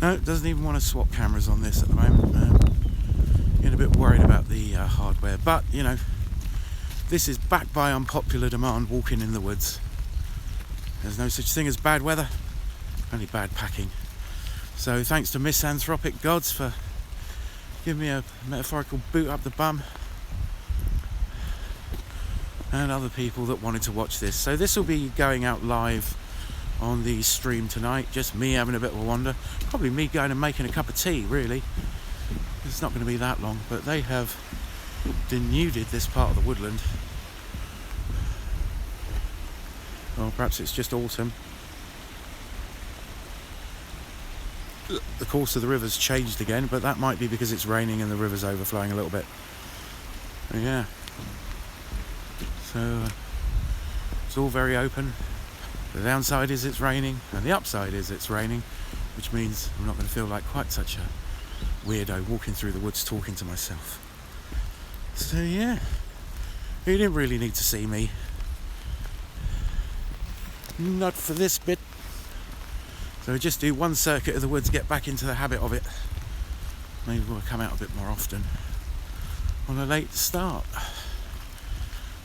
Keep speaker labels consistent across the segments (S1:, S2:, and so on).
S1: No, it doesn't even want to swap cameras on this at the moment. Getting a bit worried about the hardware, but you know, this is backed by unpopular demand, walking in the woods. There's no such thing as bad weather, only bad packing. So thanks to misanthropic gods for giving me a metaphorical boot up the bum, and other people that wanted to watch this. So this will be going out live on the stream tonight, just me having a bit of a wander, probably me going and making a cup of tea, really. It's not going to be that long, but they have denuded this part of the woodland. Or perhaps it's just autumn. The course of the river's changed again, but that might be because it's raining and the river's overflowing a little bit. But yeah. So it's all very open. The downside is it's raining, and the upside is it's raining, which means I'm not going to feel like quite such a weirdo walking through the woods talking to myself. So yeah, you didn't really need to see me. Not for this bit. So just do one circuit of the woods, get back into the habit of it. Maybe we'll come out a bit more often on a late start.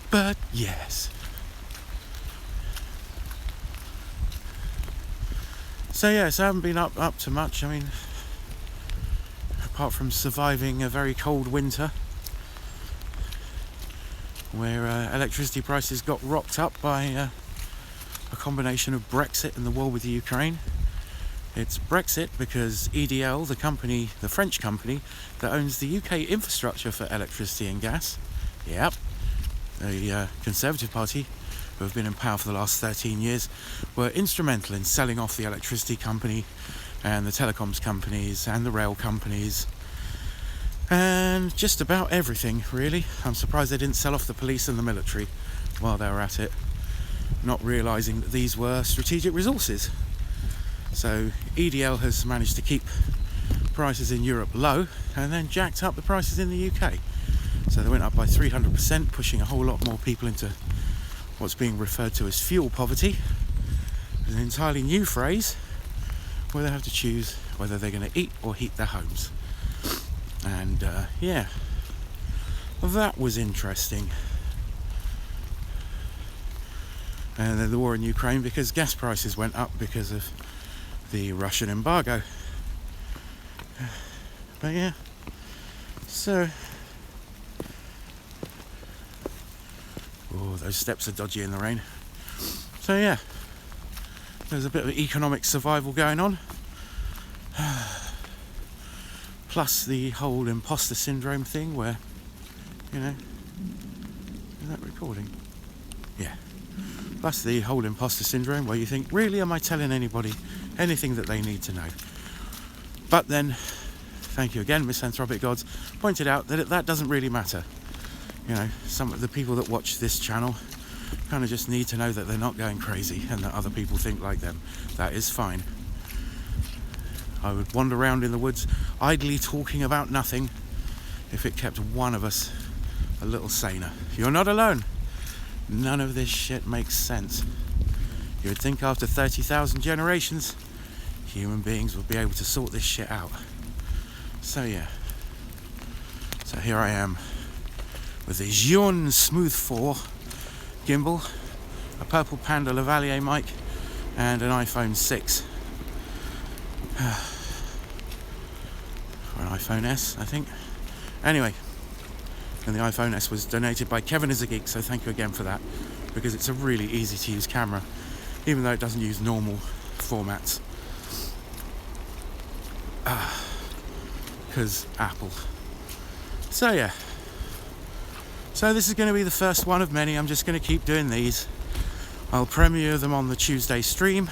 S1: But yes. So yes, I haven't been up to much. I mean, apart from surviving a very cold winter where electricity prices got rocked up by a combination of Brexit and the war with the Ukraine. It's Brexit because EDL, the company, the French company that owns the UK infrastructure for electricity and gas, yep, the Conservative Party, who have been in power for the last 13 years, were instrumental in selling off the electricity company and the telecoms companies and the rail companies and just about everything, really. I'm surprised they didn't sell off the police and the military while they were at it, not realising that these were strategic resources. So EDL has managed to keep prices in Europe low and then jacked up the prices in the UK. So they went up by 300%, pushing a whole lot more people into what's being referred to as fuel poverty. It's an entirely new phrase where they have to choose whether they're going to eat or heat their homes. And yeah, that was interesting. And then the war in Ukraine, because gas prices went up because of the Russian embargo. But yeah, so oh, those steps are dodgy in the rain. So yeah, there's a bit of economic survival going on, plus the whole imposter syndrome thing where, you know, is that recording? Yeah. Plus the whole imposter syndrome where you think, really, am I telling anybody anything that they need to know? But then, thank you again, misanthropic gods, pointed out that that doesn't really matter. You know, some of the people that watch this channel kind of just need to know that they're not going crazy and that other people think like them. That is fine. I would wander around in the woods idly talking about nothing if it kept one of us a little saner. You're not alone. None of this shit makes sense. You would think after 30,000 generations, human beings would be able to sort this shit out. So yeah. So here I am with the Xeon Smooth 4 gimbal, a purple Panda Lavalier mic, and an iPhone 6. Or an iPhone S, I think. Anyway. And the iPhone S was donated by Kevin is a Geek, so thank you again for that, because it's a really easy to use camera, even though it doesn't use normal formats. Because Apple. So yeah. So this is going to be the first one of many. I'm just going to keep doing these. I'll premiere them on the Tuesday stream,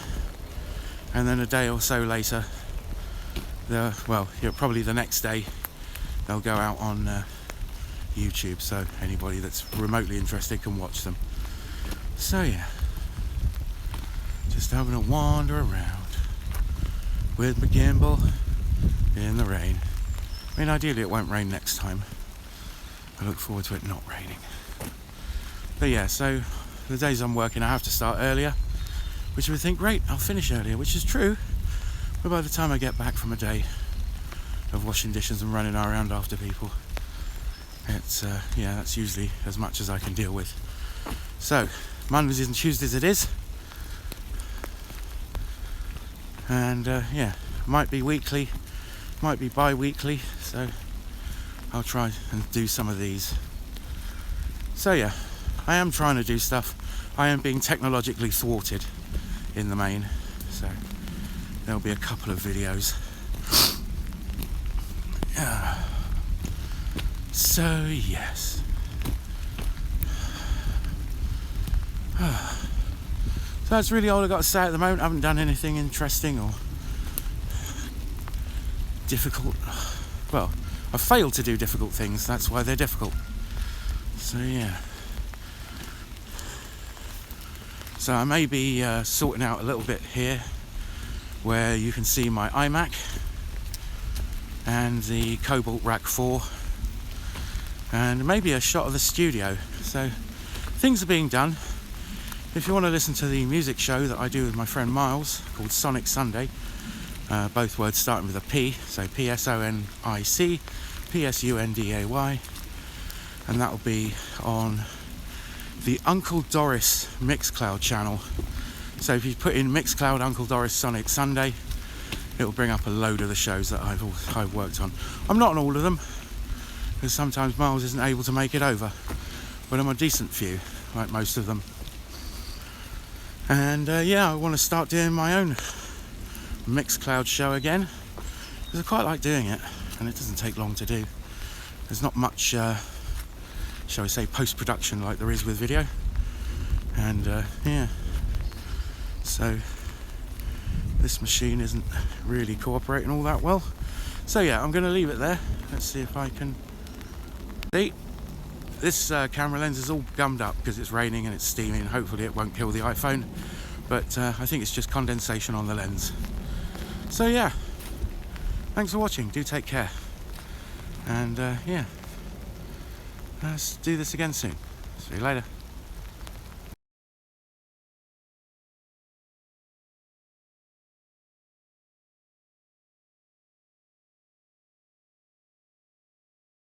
S1: and then a day or so later, probably the next day, they'll go out on YouTube, so anybody that's remotely interested can watch them. So yeah, just having a wander around with my gimbal in the rain. I mean, ideally it won't rain next time. I look forward to it not raining. But yeah, so the days I'm working I have to start earlier, which you would think, great, I'll finish earlier, which is true, But by the time I get back from a day of washing dishes and running around after people, it's yeah, that's usually as much as I can deal with. So Mondays and Tuesdays it is, and yeah, might be weekly, might be bi-weekly, so I'll try and do some of these. So yeah, I am trying to do stuff. I am being technologically thwarted in the main, so there'll be a couple of videos. Yeah. So yes. So that's really all I've got to say at the moment. I haven't done anything interesting or difficult. Well, I've failed to do difficult things, that's why they're difficult. So yeah. So I may be sorting out a little bit here where you can see my iMac and the Cobalt Rack 4 and maybe a shot of the studio. So things are being done. If you want to listen to the music show that I do with my friend Miles called Sonic Sunday, both words starting with a P, so PSONIC, PSUNDAY, and that will be on the Uncle Doris Mixcloud channel. So if you put in Mixcloud Uncle Doris Sonic Sunday, it will bring up a load of the shows that I've worked on. I'm not on all of them, because sometimes Miles isn't able to make it over, but I'm a decent few, like most of them. And yeah, I want to start doing my own Mixcloud show again, because I quite like doing it, and it doesn't take long to do. There's not much, shall we say, post-production like there is with video. And yeah, so this machine isn't really cooperating all that well. So yeah, I'm going to leave it there. Let's see if I can see. This camera lens is all gummed up because it's raining and it's steaming. Hopefully it won't kill the iPhone, but I think it's just condensation on the lens. So yeah, thanks for watching. Do take care, and yeah, let's do this again soon. See you later.